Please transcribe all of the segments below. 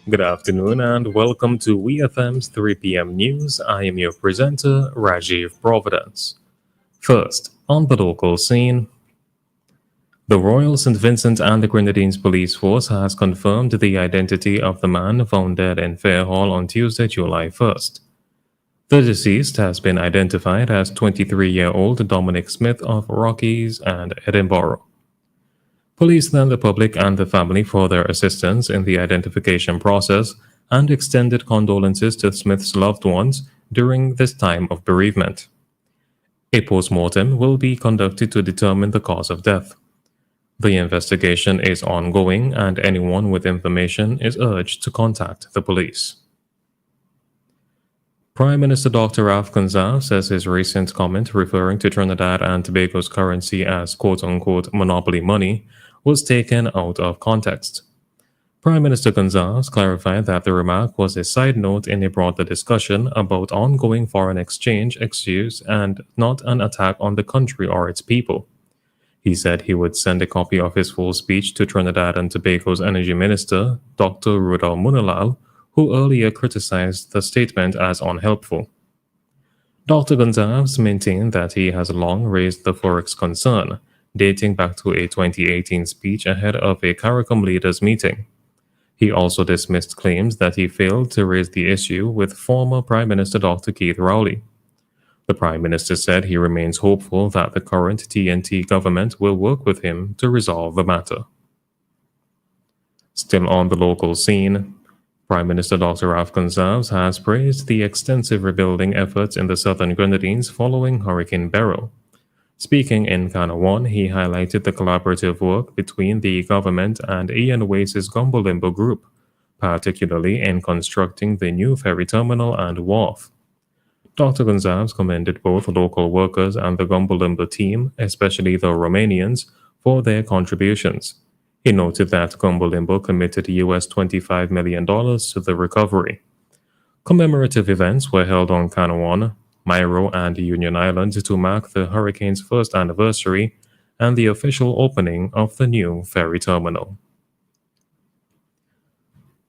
Good afternoon and welcome to WeFM's 3 p.m. news. I am your presenter, Rajiv Providence. First, on the local scene, the Royal St. Vincent and the Grenadines Police Force has confirmed the identity of the man found dead in Fairhall on Tuesday, July 1st. The deceased has been identified as 23-year-old Dominic Smith of Rockies and Edinburgh. Police thanked the public and the family for their assistance in the identification process and extended condolences to Smith's loved ones during this time of bereavement. A post-mortem will be conducted to determine the cause of death. The investigation is ongoing and anyone with information is urged to contact the police. Prime Minister Dr. Ralph Gonsalves says his recent comment referring to Trinidad and Tobago's currency as quote-unquote monopoly money was taken out of context. Prime Minister Gonsalves clarified that the remark was a side note in a broader discussion about ongoing foreign exchange issues and not an attack on the country or its people. He said he would send a copy of his full speech to Trinidad and Tobago's Energy Minister, Dr. Rudal Munalal, who earlier criticized the statement as unhelpful. Dr. Gonsalves maintained that he has long raised the forex concern, dating back to a 2018 speech ahead of a CARICOM leaders meeting. He also dismissed claims that he failed to raise the issue with former Prime Minister Dr. Keith Rowley. The Prime Minister said he remains hopeful that the current TNT government will work with him to resolve the matter. Still on the local scene, Prime Minister Dr. Ralph Gonsalves has praised the extensive rebuilding efforts in the southern Grenadines following Hurricane Beryl. Speaking in Kanawan, he highlighted the collaborative work between the government and Ian Wace's Gumbo Group, particularly in constructing the new ferry terminal and wharf. Dr. Gonsalves commended both local workers and the Gumbo team, especially the Romanians, for their contributions. He noted that Gumbo committed US $25 million to the recovery. Commemorative events were held on Kanawan, Mairo, and Union Island to mark the hurricane's first anniversary and the official opening of the new ferry terminal.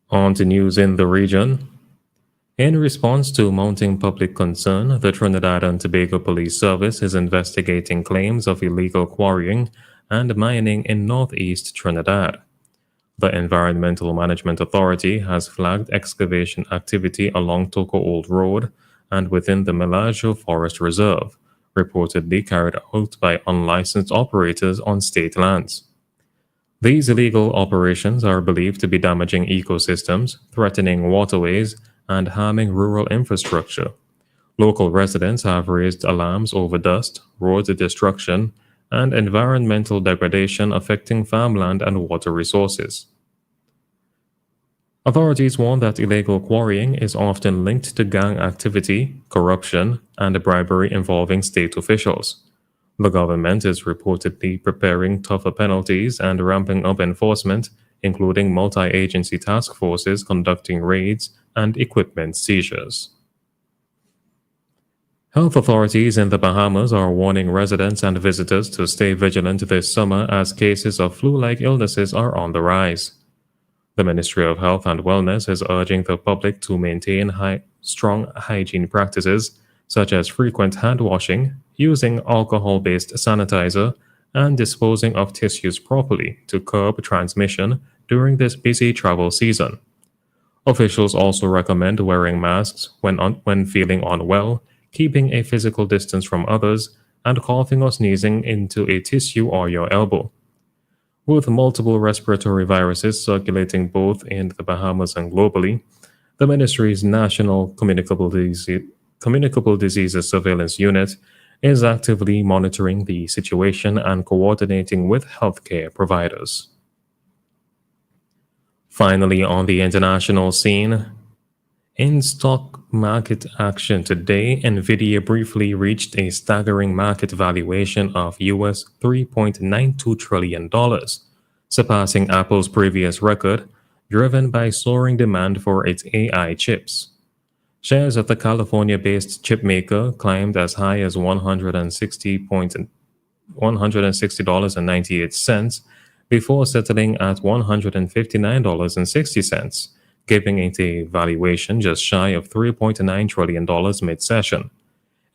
On to news in the region. In response to mounting public concern, the Trinidad and Tobago Police Service is investigating claims of illegal quarrying and mining in northeast Trinidad. The Environmental Management Authority has flagged excavation activity along Toko Old Road and within the Melagio Forest Reserve, reportedly carried out by unlicensed operators on state lands. These illegal operations are believed to be damaging ecosystems, threatening waterways, and harming rural infrastructure. Local residents have raised alarms over dust, road destruction, and environmental degradation affecting farmland and water resources. Authorities warn that illegal quarrying is often linked to gang activity, corruption, and bribery involving state officials. The government is reportedly preparing tougher penalties and ramping up enforcement, including multi-agency task forces conducting raids and equipment seizures. Health authorities in the Bahamas are warning residents and visitors to stay vigilant this summer as cases of flu-like illnesses are on the rise. The Ministry of Health and Wellness is urging the public to maintain strong hygiene practices such as frequent hand washing, using alcohol-based sanitizer, and disposing of tissues properly to curb transmission during this busy travel season. Officials also recommend wearing masks when feeling unwell, keeping a physical distance from others, and coughing or sneezing into a tissue or your elbow. With multiple respiratory viruses circulating both in the Bahamas and globally, the ministry's National Communicable Diseases Surveillance Unit is actively monitoring the situation and coordinating with healthcare providers. Finally, on the international scene, in stock market action today, Nvidia briefly reached a staggering market valuation of US $3.92 trillion, surpassing Apple's previous record, driven by soaring demand for its AI chips. Shares of the California-based chipmaker climbed as high as $160.98 before settling at $159.60, giving it a valuation just shy of $3.9 trillion mid-session.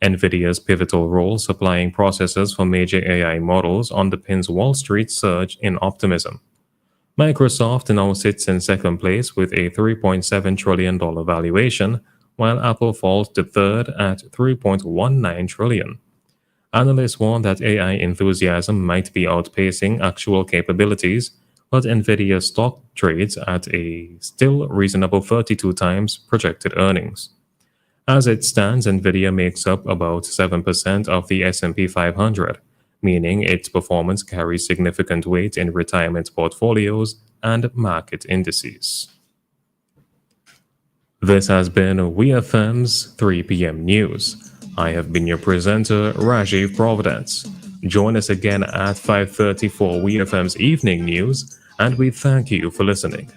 NVIDIA's pivotal role supplying processors for major AI models underpins Wall Street's surge in optimism. Microsoft now sits in second place with a $3.7 trillion valuation, while Apple falls to third at $3.19 trillion. Analysts warn that AI enthusiasm might be outpacing actual capabilities, but NVIDIA stock trades at a still reasonable 32 times projected earnings. As it stands, NVIDIA makes up about 7% of the S&P 500, meaning its performance carries significant weight in retirement portfolios and market indices. This has been WeFM's 3 p.m. News. I have been your presenter, Rajiv Providence. Join us again at 5:30 for WeFM's Evening News, and we thank you for listening.